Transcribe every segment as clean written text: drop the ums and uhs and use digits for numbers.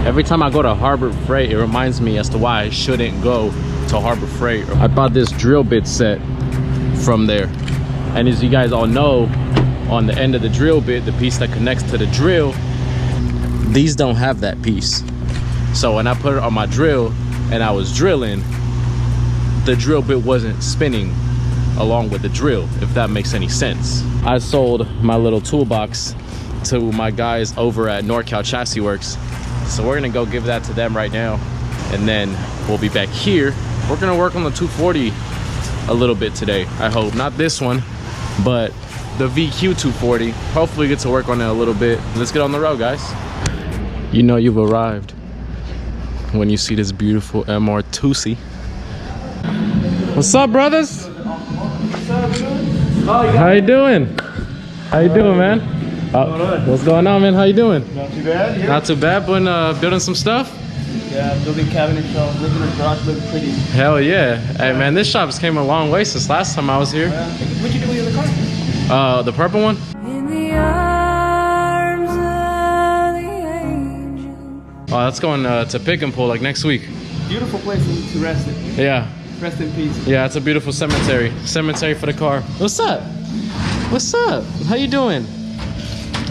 Every time I go to Harbor Freight, it reminds me as to why I shouldn't go to Harbor Freight. I bought this drill bit set from there. And as you guys all know, on the end of the drill bit, the piece that connects to the drill, these don't have that piece. So when I put it on my drill and I was drilling, the drill bit wasn't spinning along with the drill, if that makes any sense. I sold my little toolbox to my guys over at NorCal Chassis Works. So we're gonna go give that to them right now. And then we'll be back here. We're gonna work on the 240 a little bit today, I hope. Not this one, but the VQ 240. Hopefully get to work on it a little bit. Let's get on the road, guys. You know you've arrived when you see this beautiful MR Tusi. What's up, brothers? How you doing? How you doing, man? What's going on, man? How you doing? Not too bad. Yeah. Not too bad. Been building some stuff. Yeah, building cabinet shelves, living in a garage, looking pretty. Hell yeah! Hey man, this shop's came a long way since last time I was here. What'd you do with the car? The purple one. In the arms of the angel. Oh, that's going to Pick and Pull like next week. Beautiful place to rest it. Yeah. Rest in peace. Yeah, it's a beautiful cemetery. Cemetery for the car. What's up? What's up? How you doing?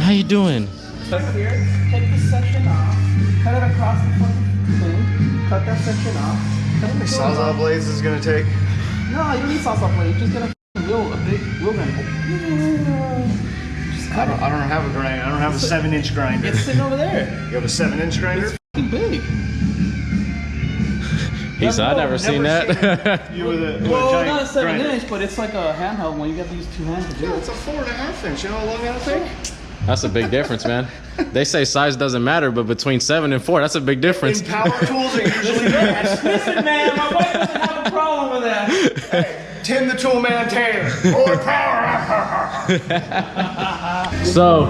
How you doing? Up here, take this section off, cut it across the fucking thing, cut that section off. How many sawzall blades is it gonna take? No, you don't need sawzall blade. You're just gonna wheel a big wheel grinder. Just cut it. I don't have a grinder. I don't have a 7-inch grinder. It's sitting over there. You have a 7-inch grinder? It's fucking big. He said, I've never seen that. You with a Well, giant not a 7 grinder. inch, but it's like a handheld one. You got to use 2 hands to do Yeah, it. it's a 4.5 inch. You know how long that'll take? That's a big difference, man. They say size doesn't matter, but between 7 and 4, that's a big difference. In power tools, it usually does. Listen, man, my wife doesn't have a problem with that. Hey, Tim the Toolman Taylor. More power. So,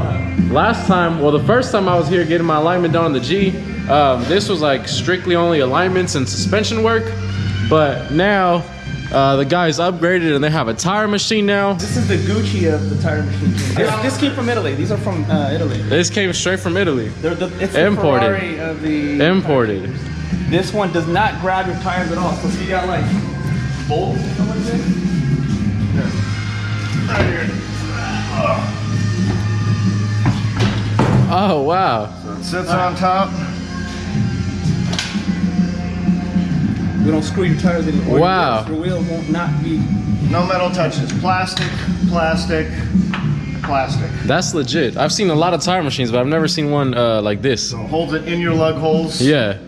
last time, well, the first time I was here getting my alignment done on the G, this was like strictly only alignments and suspension work. But now, the guys upgraded and they have a tire machine now. This is the Gucci of the tire machine. This came from Italy. These are from Italy. This came straight from Italy. It's the Imported. Ferrari of the Imported. tires. This one does not grab your tires at all. So you got like bolts or something like this. Right here. Oh, wow. So it sits on top. We don't screw your tires anymore. Wow. Your wheels won't not be. No metal touches. Plastic, plastic, plastic. That's legit. I've seen a lot of tire machines, but I've never seen one like this. So it holds it in your lug holes. Yeah.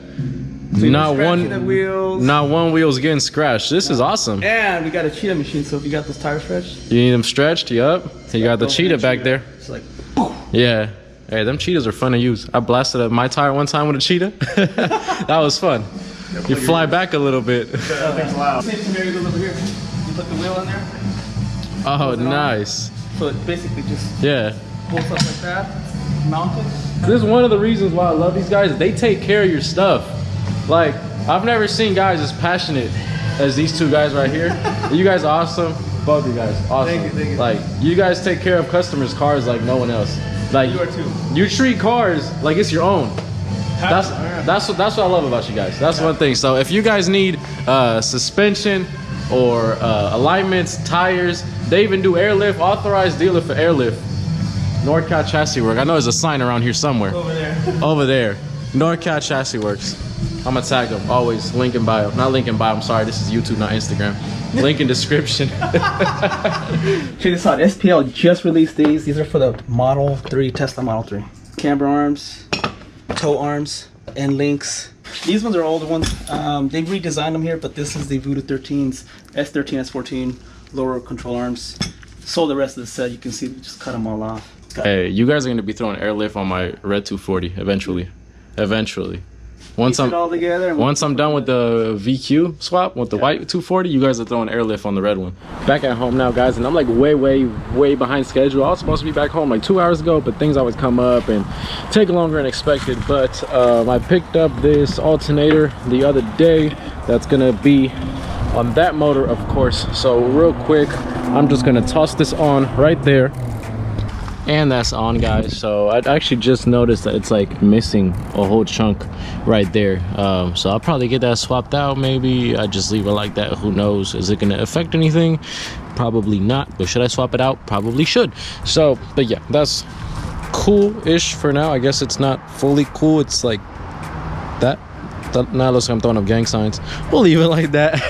So Not scratching the one, wheels. not one wheel's getting scratched. This is awesome. And we got a cheetah machine, so if you got those tires stretched, You need them stretched? Yup. You got the cheetah back there. it's like Yeah. Hey, them cheetahs are fun to use. I blasted up my tire one time with a cheetah. That was fun. You fly back a little bit. That thing's loud. same scenario goes over here. You put the wheel in there, Oh, nice. so it basically just Yeah. pulls up like that, mounted. This is one of the reasons why I love these guys. They take care of your stuff. Like, I've never seen guys as passionate as these two guys right here. You guys are awesome. Both you guys, awesome. Thank you. Like, you guys take care of customers' cars like no one else. Like, You are too. you treat cars like it's your own. That's what I love about you guys. That's one thing. So if you guys need suspension or alignments, tires, they even do airlift. Authorized dealer for airlift. NorCal Chassis Works. I know there's a sign around here somewhere. Over there. Over there. NorCal Chassis Works. I'm gonna tag them. Always link in bio. Not link in bio. I'm sorry. This is YouTube, not Instagram. Link in description. Check this out. SPL just released these. These are for the Model 3, Tesla Model 3. Camber arms, toe arms, end links. These ones are older ones. They've redesigned them here, but this is the Vq35 S13, S14 lower control arms. Sold the rest of the set. You can see we just cut them all off. Hey, you guys are gonna be throwing airlift on my red 240 eventually. Eventually. Once Piece it all together. And Once I'm done with the VQ swap with the white 240, you guys are throwing airlift on the red one. Back at home now, guys, and I'm like way behind schedule. I was supposed to be back home like 2 hours ago, but things always come up and take longer than expected. But I picked up this alternator the other day that's gonna be on that motor, of course. So real quick, I'm just gonna toss this on right there. and that's on, guys. So I actually just noticed that it's like missing a whole chunk right there. So I'll probably get that swapped out. Maybe I just leave it like that, who knows. Is it going to affect anything? Probably not. But should I swap it out? Probably should. So, but yeah, that's cool-ish for now. I guess it's not fully cool. It's like that. Now it looks like I'm throwing up gang signs. We'll leave it like that.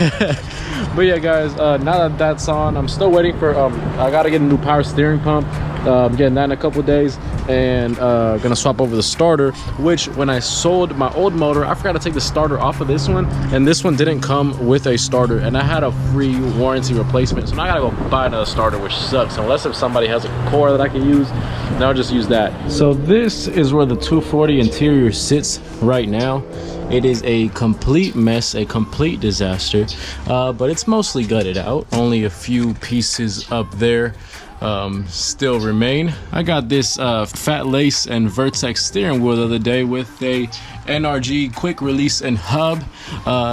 But yeah, guys, now that that's on, I'm still waiting for I gotta get a new power steering pump. I'm getting that in a couple days, and gonna swap over the starter, which when I sold my old motor, I forgot to take the starter off of this one, and this one didn't come with a starter, and I had a free warranty replacement, so now I gotta go buy another starter, which sucks. Unless if somebody has a core that I can use, then I'll just use that. So this is where the 240 interior sits right now. It is a complete mess, a complete disaster, but it's mostly gutted out. Only a few pieces up there still remain. I got this Fat Lace and Vertex steering wheel the other day with a NRG quick release and hub.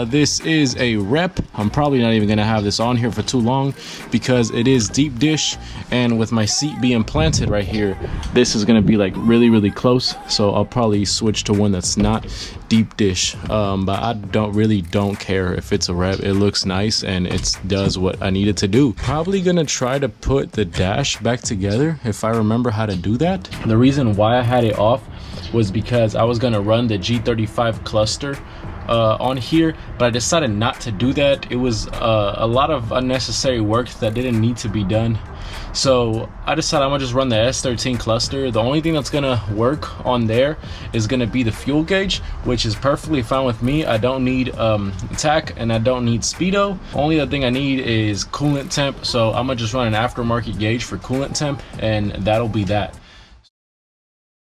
This is a rep. I'm probably not even gonna have this on here for too long because it is deep dish, and with my seat being planted right here, this is gonna be like really close, so I'll probably switch to one that's not deep dish. But I don't care if it's a rep. It looks nice and it does what I need it to do. Probably gonna try to put the dash back together if I remember how to do that. The reason why I had it off was because I was gonna run the G35 cluster on here, but I decided not to do that. It was a lot of unnecessary work that didn't need to be done, so I decided I'm gonna just run the S13 cluster. The only thing that's gonna work on there is gonna be the fuel gauge, which is perfectly fine with me. I don't need tack and I don't need speedo. Only the thing I need is coolant temp, so I'm gonna just run an aftermarket gauge for coolant temp, and that'll be that.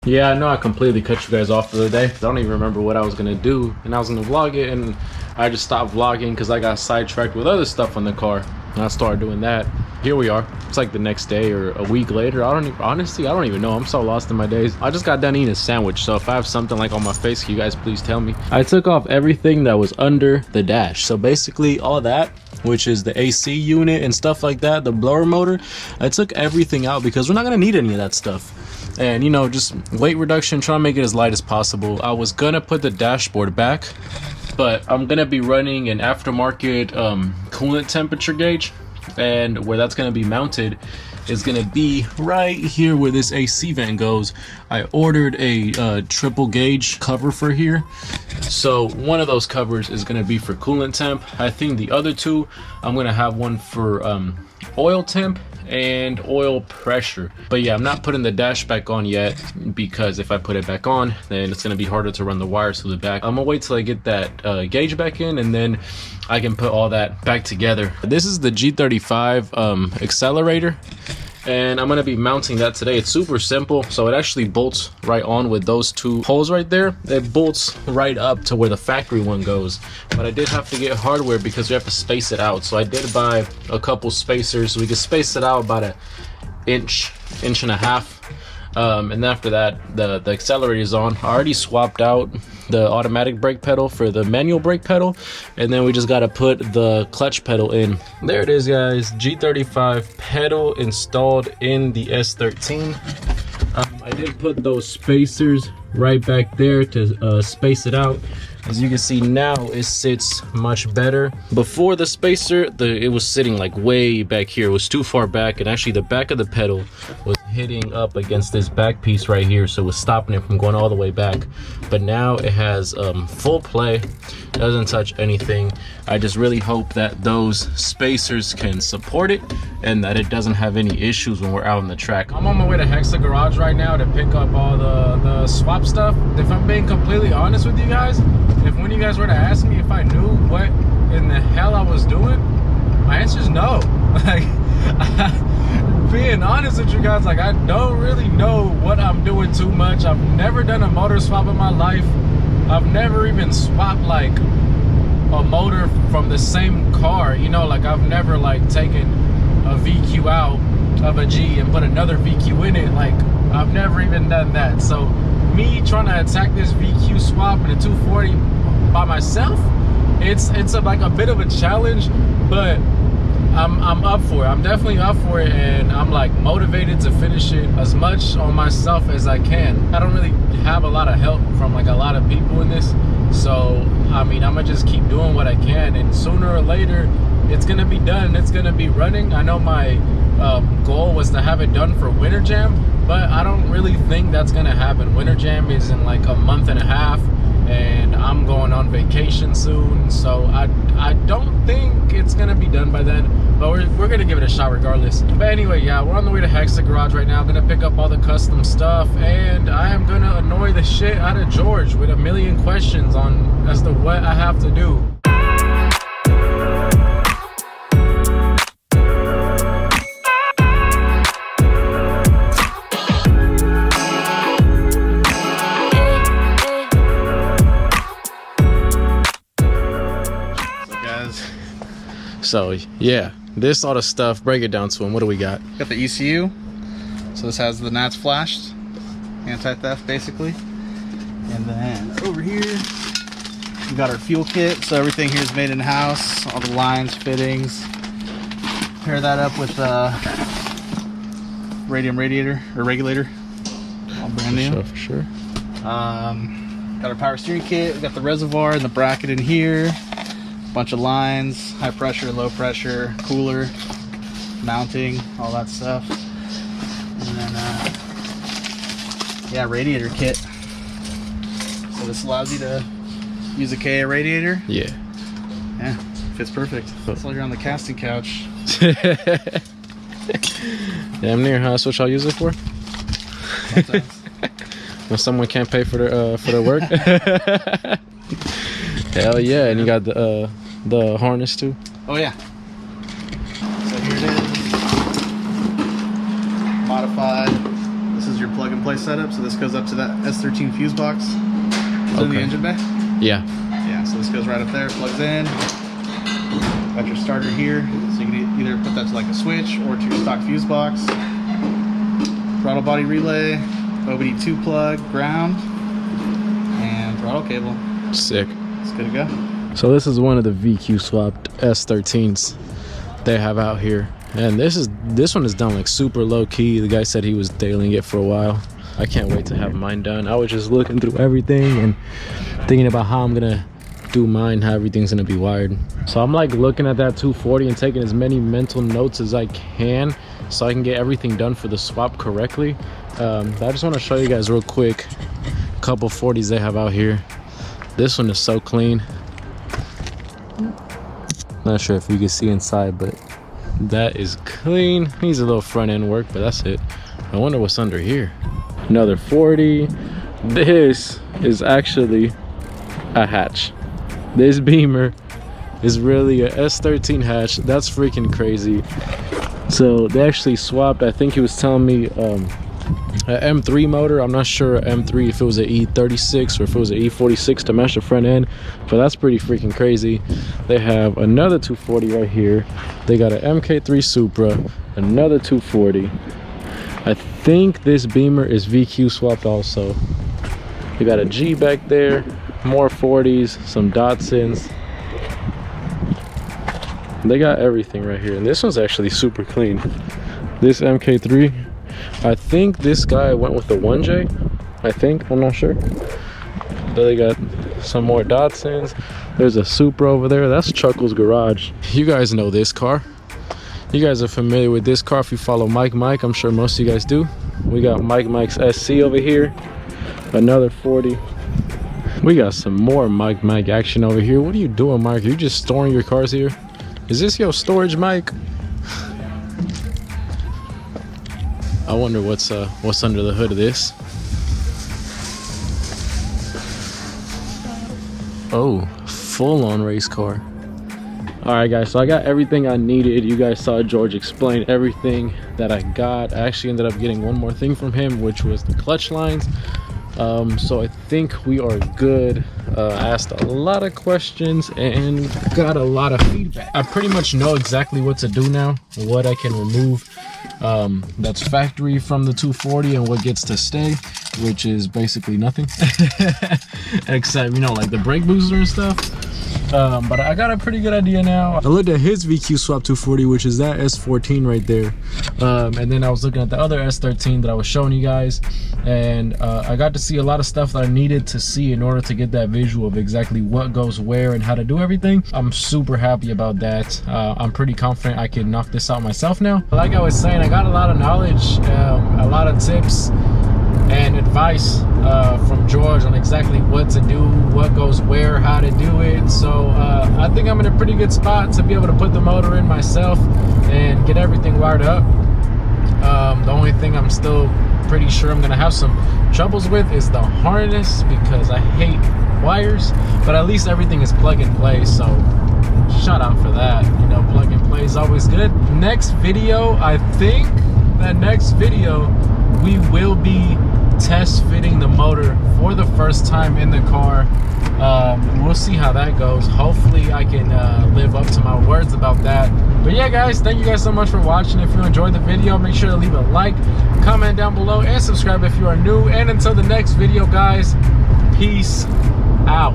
Yeah, I know I completely cut you guys off the other day. I don't even remember what I was gonna do, and I was gonna vlog it, and I just stopped vlogging because I got sidetracked with other stuff on the car, and I started doing that. Here we are. It's like the next day or a week later. Honestly, I don't even know. I'm so lost in my days. I just got done eating a sandwich, so if I have something like on my face, can you guys please tell me? I took off everything that was under the dash, so basically all that, which is the AC unit and stuff like that, the blower motor, I took everything out because we're not gonna need any of that stuff. And you know, just weight reduction, trying to make it as light as possible. I was gonna put the dashboard back, but I'm gonna be running an aftermarket coolant temperature gauge, and where that's gonna be mounted is gonna be right here where this AC vent goes. I ordered a triple gauge cover for here, so one of those covers is gonna be for coolant temp. I think the other two, I'm gonna have one for oil temp and oil pressure. But yeah, I'm not putting the dash back on yet, because if I put it back on, then it's gonna be harder to run the wires through the back. I'm gonna wait till I get that gauge back in, and then I can put all that back together. This is the G35 accelerator, and I'm gonna be mounting that today. It's super simple, so it actually bolts right on with those two holes right there. It bolts right up to where the factory one goes, but I did have to get hardware because we have to space it out. So I did buy a couple spacers so we could space it out about an inch and a half. And then after that, the accelerator is on. I already swapped out the automatic brake pedal for the manual brake pedal, and then we just got to put the clutch pedal in. There it is, guys. G35 pedal installed in the S13. I did put those spacers right back there to space it out. As you can see now, it sits much better. Before the spacer, it was sitting like way back here. It was too far back, and actually the back of the pedal was hitting up against this back piece right here, so it was stopping it from going all the way back. But now it has full play, doesn't touch anything. I just really hope that those spacers can support it and that it doesn't have any issues when we're out on the track. I'm on my way to Hexa Garage right now to pick up all the swap stuff. If I'm being completely honest with you guys, if when you guys were to ask me if I knew what in the hell I was doing, my answer is no. Like, being honest with you guys, like, I don't really know what I'm doing too much. I've never done a motor swap in my life. I've never even swapped like a motor from the same car, you know, like I've never like taken a VQ out of a G and put another VQ in it. Like, I've never even done that. So me trying to attack this VQ swap in a 240 by myself, it's like a bit of a challenge, but I'm up for it. I'm definitely up for it, and I'm like motivated to finish it as much on myself as I can. I don't really have a lot of help from like a lot of people in this, so I mean, I'm gonna just keep doing what I can, and sooner or later it's gonna be done. It's gonna be running. I know my goal was to have it done for Winter Jam, but I don't really think that's gonna happen. Winter Jam is in like a month and a half, and I'm going on vacation soon, so I don't think it's gonna be done by then, but we're gonna give it a shot regardless. But anyway, yeah, we're on the way to Hexa Garage right now. I'm gonna pick up all the custom stuff, and I am gonna annoy the shit out of George with a million questions on as to what I have to do. So yeah, this all the stuff, break it down to him. What do we got? Got the ECU. So this has the Nats flashed, anti-theft basically. And then over here, we got our fuel kit. So everything here is made in-house, all the lines, fittings. Pair that up with radium radiator or regulator, all brand new. For sure. Got our power steering kit. We got the reservoir and the bracket in here. Bunch of lines, high pressure, low pressure, cooler, mounting, all that stuff. And then yeah, radiator kit. So this allows you to use a KA radiator. Yeah, fits perfect. It's like you're on the casting couch. Damn near, huh? That's what y'all use it for? Sometimes. When someone can't pay for their work. Hell yeah, and you got the harness too. Oh yeah. So here it is. Modified. This is your plug and play setup. So this goes up to that S13 fuse box. Is in the engine bay? Yeah. Yeah, so this goes right up there, plugs in. Got your starter here. So you can either put that to like a switch or to your stock fuse box. Throttle body relay, OBD2 plug, ground, and throttle cable. Sick. It's good to go. So this is one of the VQ swapped S13s they have out here, and this one is done like super low key. The guy said he was detailing it for a while. I can't wait to have mine done. I was just looking through everything and thinking about how I'm gonna do mine, how everything's gonna be wired. So I'm like looking at that 240 and taking as many mental notes as I can so I can get everything done for the swap correctly. I just want to show you guys real quick a couple 40s they have out here. This one is so clean. Not sure if you can see inside, but that is clean. Needs a little front end work, but that's it. I wonder what's under here. Another 40. This is actually a hatch. This Beamer is really a S13 hatch. That's freaking crazy. So they actually swapped, I think he was telling me, an M3 motor. I'm not sure M3 if it was an E36 or if it was an E46 to match the front end, but that's pretty freaking crazy. They have another 240 right here. They got an MK3 Supra, another 240. I think this Beamer is VQ swapped also. They got a G back there, more 40s, some Datsuns. They got everything right here, and this one's actually super clean. This MK3, I think this guy went with the 1J. I think, I'm not sure. So they got some more Datsuns. There's a Supra over there. That's Chuckle's garage. You guys know this car. You guys are familiar with this car if you follow Mike. I'm sure most of you guys do. We got Mike's SC over here. Another 40. We got some more Mike action over here. What are you doing, Mike? Are you just storing your cars here? Is this your storage, Mike? I wonder what's under the hood of this. Oh, full-on race car. All right, guys, so I got everything I needed. You guys saw George explain everything that I got. I actually ended up getting one more thing from him, which was the clutch lines. So I think we are good. I asked a lot of questions and got a lot of feedback. I pretty much know exactly what to do now, what I can remove that's factory from the 240 and what gets to stay, which is basically nothing except, you know, like the brake booster and stuff. But I got a pretty good idea now. I looked at his VQ Swap 240, which is that S14 right there. And then I was looking at the other S13 that I was showing you guys. And I got to see a lot of stuff that I needed to see in order to get that visual of exactly what goes where and how to do everything. I'm super happy about that. I'm pretty confident I can knock this out myself now. Like I was saying, I got a lot of knowledge, a lot of tips and advice from George on exactly what to do, what goes where, how to do it. So I think I'm in a pretty good spot to be able to put the motor in myself and get everything wired up. The only thing I'm still pretty sure I'm gonna have some troubles with is the harness, because I hate wires, but at least everything is plug and play, so shout out for that. You know, plug and play is always good. Next video, I think that next video we will be test fitting the motor for the first time in the car. We'll see how that goes. Hopefully I can live up to my words about that. But yeah guys, thank you guys so much for watching. If you enjoyed the video, make sure to leave a like, comment down below, and subscribe if you are new. And until the next video guys, peace out.